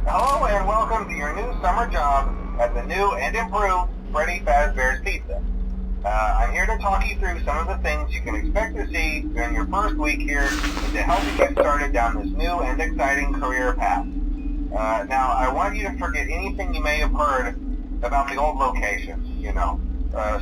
Hello and welcome to your new summer job at the new and improved Freddy Fazbear's Pizza. I'm here to talk you through some of the things you can expect to see during your first week here and to help you get started down this new and exciting career path. Now, I want you to forget anything you may have heard about the old location,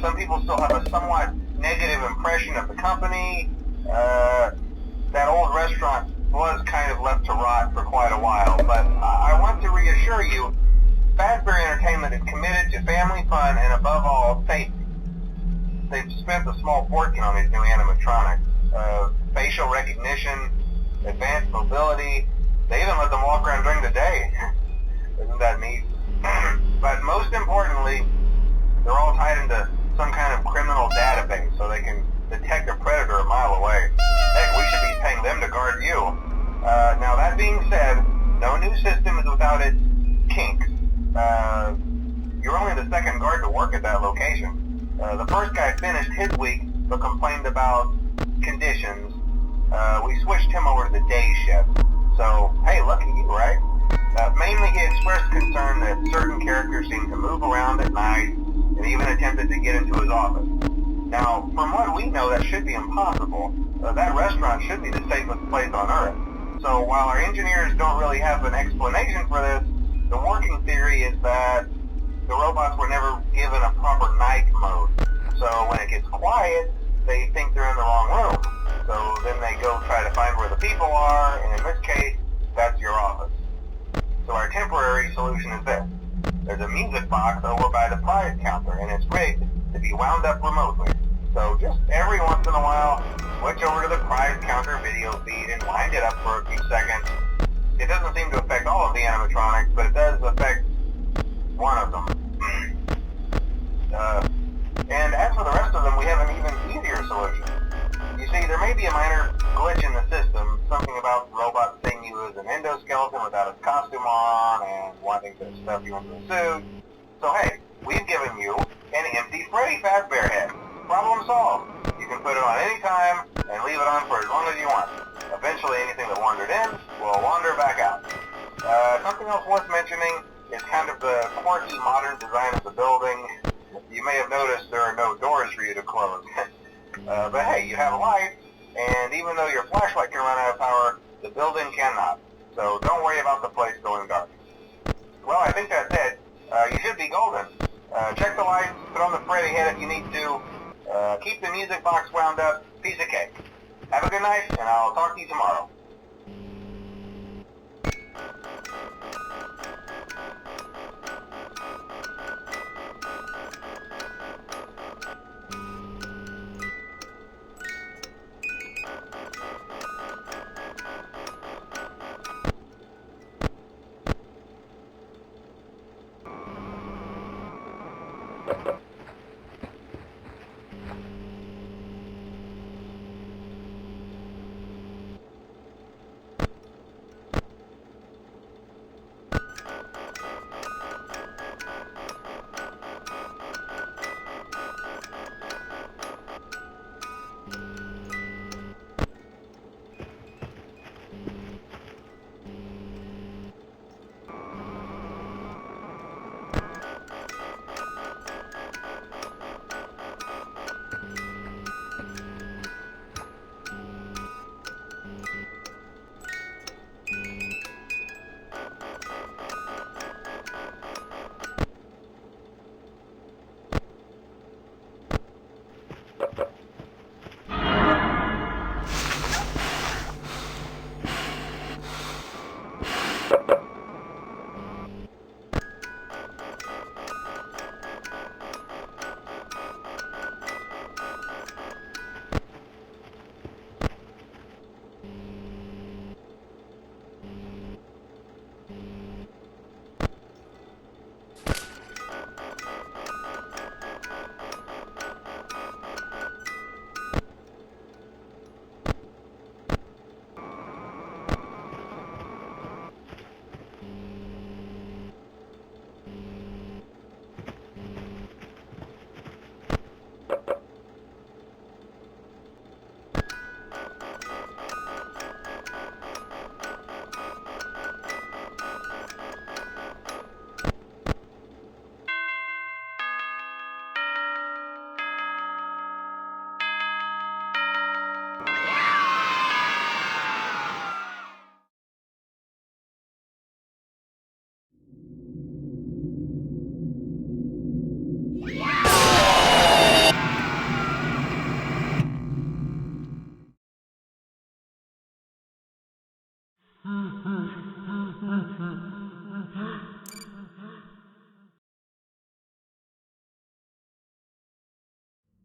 some people still have a somewhat negative impression of the company. That old restaurant was kind of left to rot for quite a while, but I want to reassure you, Fazbear Entertainment is committed to family fun and above all, safety. They've spent a small fortune on these new animatronics. Facial recognition, advanced mobility, they even let them walk around during the day. Isn't that neat? But most importantly, they're all tied into some kind of criminal database so they can detect a predator a mile away. Heck, we should be paying them to guard you. Now that being said, no new system is without its kinks. You're only the second guard to work at that location. The first guy finished his week but complained about conditions. We switched him over to the day shift. So, hey, lucky you, right? Mainly he expressed concern that certain characters seemed to move around at night and even attempted to get into his office. Now, from what we know, that should be impossible. That restaurant should be the safest place on Earth. So while our engineers don't really have an explanation for this, the working theory is that the robots were never given a proper night mode. So when it gets quiet, they think they're in the wrong room. So then they go try to find where the people are, and in this case, that's your office. So our temporary solution is this. There's a music box over by the prize counter, and it's rigged to be wound up remotely. So just every once in a while, switch over to the prize counter video feed and wind it up for a few seconds. It doesn't seem to affect all of the animatronics, but it does affect one of them. And as for the rest of them, we have an even easier solution. You see, there may be a minor glitch in the system, something about the robot seeing you as an endoskeleton without its costume on and wanting to stuff you into a suit. So hey, we've given you an empty Freddy Fazbear head. Problem solved. You can put it on any time and leave it on for as long as you want. Eventually anything that wandered in will wander back out. Something else worth mentioning is kind of the quirky modern design of the building. You may have noticed there are no doors for you to close. But hey, you have lights, and even though your flashlight can run out of power, the building cannot. So don't worry about the place going dark. Well, I think that's it. You should be golden. Check the lights, put on the Freddy head if you need to. Keep the music box wound up. Piece of cake. Have a good night, and I'll talk to you tomorrow.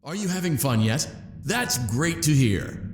Are you having fun yet? That's great to hear.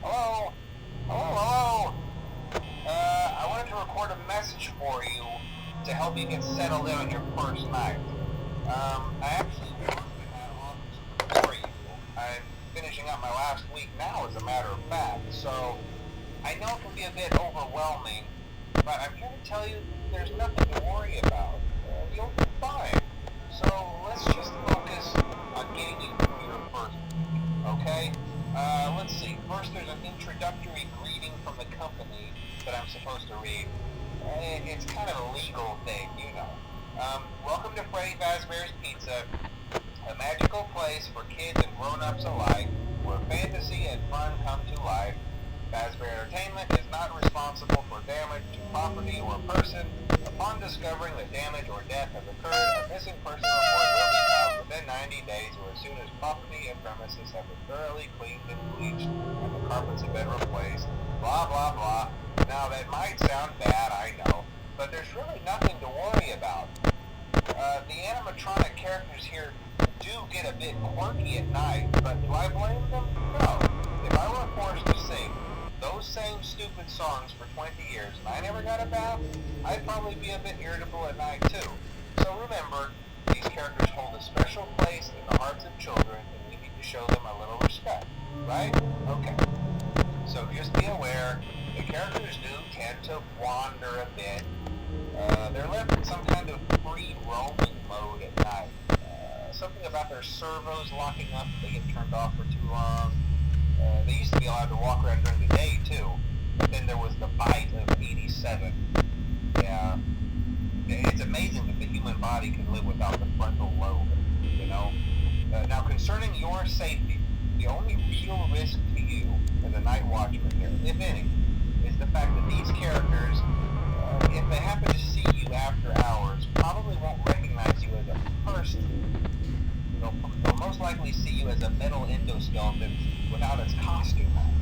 Hello? Hello? I wanted to record a message for you to help you get settled in on your first night. I actually worked in that office for you. I'm finishing up my last week now, as a matter of fact, so I know it can be a bit overwhelming, but I'm here to tell you there's nothing to worry about. You'll be fine. So let's just focus on getting you through your first week, okay? Let's see. First, there's an introductory greeting from the company that I'm supposed to read. It's kind of a legal thing, you know. Welcome to Freddy Fazbear's Pizza, a magical place for kids and grown-ups alike, where fantasy and fun come to life. Fazbear Entertainment is not responsible for damage to property or person. Upon discovering that damage or death has occurred, a missing person report will be filed within 90 days or as soon as property and premises have been thoroughly cleaned and bleached and the carpets have been replaced. Blah, blah, blah. Now, that might sound bad, I know, but there's really nothing to worry about. The animatronic characters here do get a bit quirky at night, but do I blame them? No. If I were forced to sing those same stupid songs for 20 years and I never got a bath, I'd probably be a bit irritable at night too. So remember, these characters hold a special place in the hearts of children and we need to show them a little respect, right? Okay. So just be aware, the characters do tend to wander a bit. They're left in some kind of free roaming mode at night. Something about their servos locking up if they get turned off for too long. They used to be allowed to walk around during the day too, but then there was the bite of 87. Yeah, it's amazing that the human body can live without the frontal lobe, you know? Now concerning your safety, the only real risk to you as a night watchman here, if any, is the fact that these characters, if they happen to see you after hours, probably won't recognize you as a person. They'll most likely see you as a metal endoskeleton without its costume on.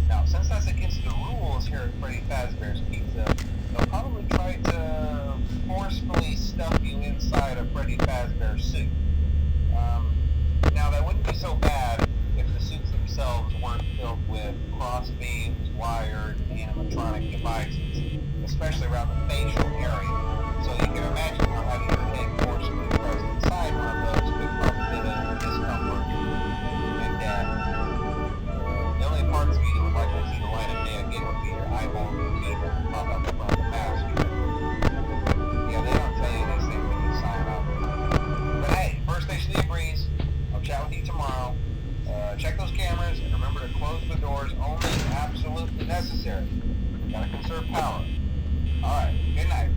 Now, since that's against the rules here at Freddy Fazbear's Pizza, they'll probably try to forcefully stuff you inside a Freddy Fazbear suit. Now, that wouldn't be so bad if the suits themselves weren't filled with crossbeams, wires, and animatronic devices, especially around the facial area. So you can imagine how having your head forcefully pressed inside one of those could cause a bit of discomfort and death. The only parts of you that would likely see the light of day again would be your eyeballs and teeth that pop up in front of the mask. Yeah, they don't tell you these things when you sign up. But hey, first station of the breeze. I'll chat with you tomorrow. Check those cameras and remember to close the doors only if absolutely necessary. Gotta conserve power. Alright, good night.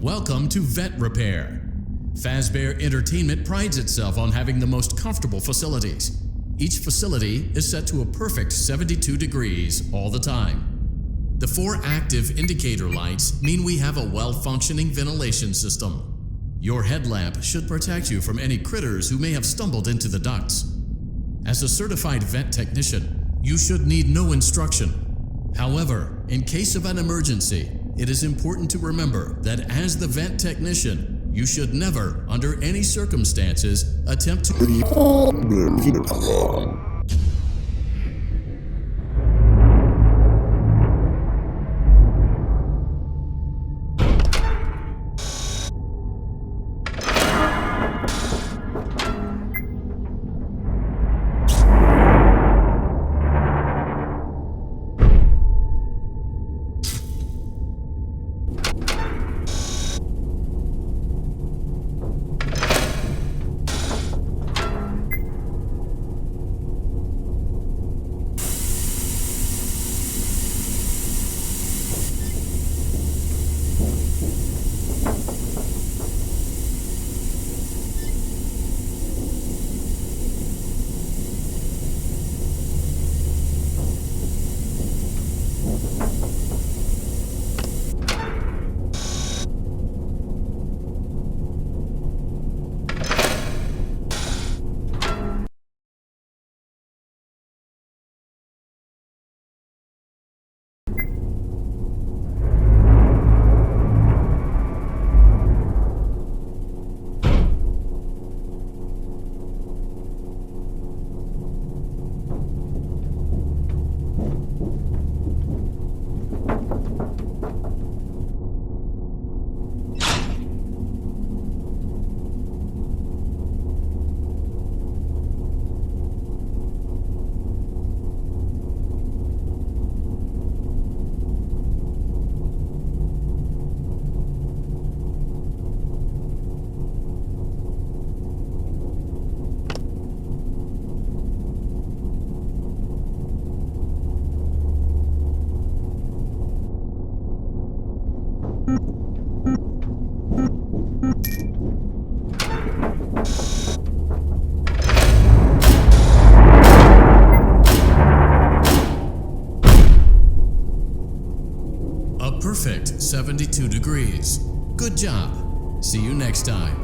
Welcome to Vet Repair. Fazbear Entertainment prides itself on having the most comfortable facilities. Each facility is set to a perfect 72 degrees all the time. The 4 active indicator lights mean we have a well-functioning ventilation system. Your headlamp should protect you from any critters who may have stumbled into the ducts. As a certified vet technician, you should need no instruction. However, in case of an emergency, it is important to remember that as the vet technician, you should never, under any circumstances, attempt to a perfect 72 degrees. Good job. See you next time.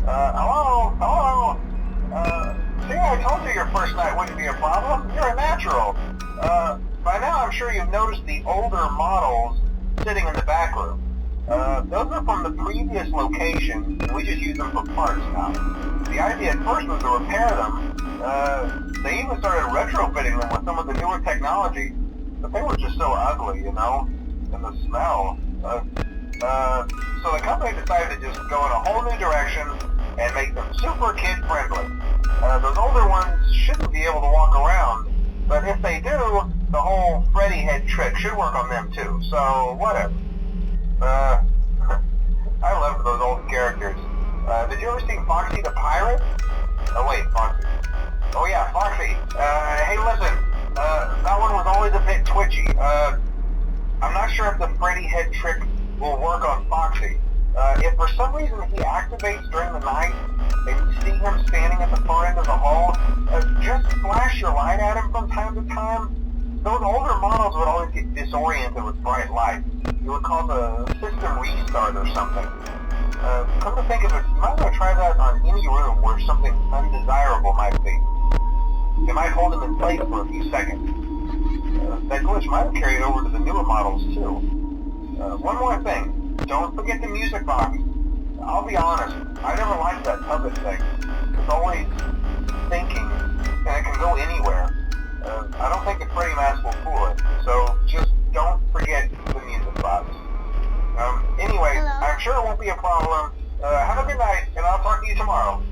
Hello? See, I told you your first night wouldn't be a problem. You're a natural. By now I'm sure you've noticed the older models sitting in the back room. Those are from the previous location, and we just use them for parts now. The idea at first was to repair them. They even started retrofitting them with some of the newer technology, but they were just so ugly, you know, and the smell. So the company decided to just go in a whole new direction and make them super kid-friendly. Those older ones shouldn't be able to walk around, but if they do, the whole Freddy head trick should work on them too, so whatever. I loved those old characters. Did you ever see Foxy the Pirate? Oh wait, Foxy. Oh yeah, Foxy. Hey listen, that one was always a bit twitchy. I'm not sure if the Freddy head trick will work on Foxy. If for some reason he activates during the night and you see him standing at the far end of the hall, just flash your light at him from time to time. Those older models would always get disoriented with bright light. You would cause a system restart or something. Come to think of it, you might want to try that on any room where something undesirable might be. It might hold him in place for a few seconds. That glitch might have carried over to the newer models too. One more thing, don't forget the music box. I'll be honest, I never liked that puppet thing. It's always thinking, and it can go anywhere. I don't think the Freddy mask will fool it, so just don't forget the music box. Anyway, Hello? I'm sure it won't be a problem. Have a good night, and I'll talk to you tomorrow.